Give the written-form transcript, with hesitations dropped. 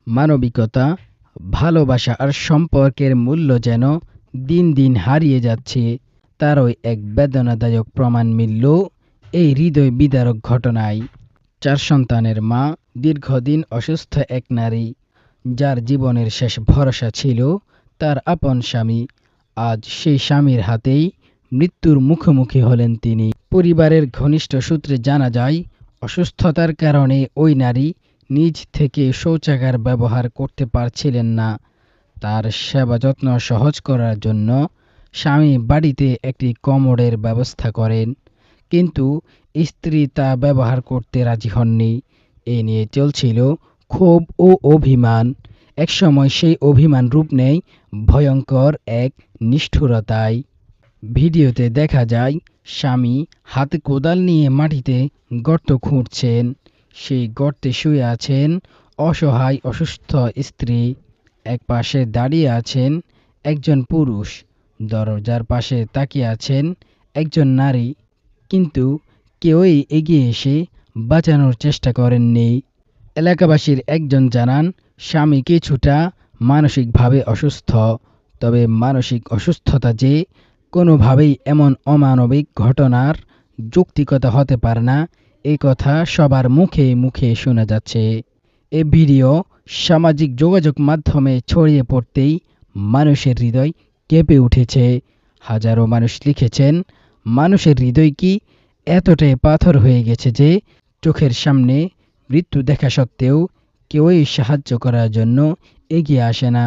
মানবিকতা, ভালোবাসা আর সম্পর্কের মূল্য যেন দিন দিন হারিয়ে যাচ্ছে, তারই এক বেদনাদায়ক প্রমাণ মিলল এই হৃদয় বিদারক ঘটনায়। ৪ সন্তানের মা, দীর্ঘদিন অসুস্থ এক নারী, যার জীবনের শেষ ভরসা ছিল তার আপন স্বামী। আজ সেই স্বামীর হাতেই মৃত্যুর মুখোমুখি হলেন তিনি। পরিবারের ঘনিষ্ঠ সূত্রে জানা যায়, অসুস্থতার কারণে ওই নারী নিজ থেকে শৌচাগার ব্যবহার করতে পারছিলেন না। তার সেবা যত্ন সহজ করার জন্য স্বামী বাড়িতে একটি কমোডের ব্যবস্থা করেন, কিন্তু স্ত্রী তা ব্যবহার করতে রাজি হননি। এ নিয়ে চলছিল ক্ষোভ ও অভিমান। একসময় সেই অভিমান রূপ নেয় ভয়ঙ্কর এক নিষ্ঠুরতায়। ভিডিওতে দেখা যায় স্বামী হাতে কোদাল নিয়ে মাটিতে গর্ত খুঁড়ছেন। সেই গর্তে শুয়ে আছেন অসহায় অসুস্থ স্ত্রী। এক পাশে দাঁড়িয়ে আছেন একজন পুরুষ, দরজার পাশে তাকিয়ে আছেন একজন নারী, কিন্তু কেউই এগিয়ে এসে বাঁচানোর চেষ্টা করেননি। এলাকাবাসীর একজন জানান, স্বামী কিছুটা মানসিকভাবে অসুস্থ, তবে মানসিক অসুস্থতা যে কোনোভাবেই এমন অমানবিক ঘটনার যৌক্তিকতা হতে পারে না, এ কথা সবার মুখে মুখে শোনা যাচ্ছে। এ ভিডিও সামাজিক যোগাযোগ মাধ্যমে ছড়িয়ে পড়তেই মানুষের হৃদয় কেঁপে উঠেছে। হাজারো মানুষ লিখেছেন, মানুষের হৃদয় কি এতটাই পাথর হয়ে গেছে যে চোখের সামনে মৃত্যু দেখা সত্ত্বেও কেউই সাহায্য করার জন্য এগিয়ে আসে না।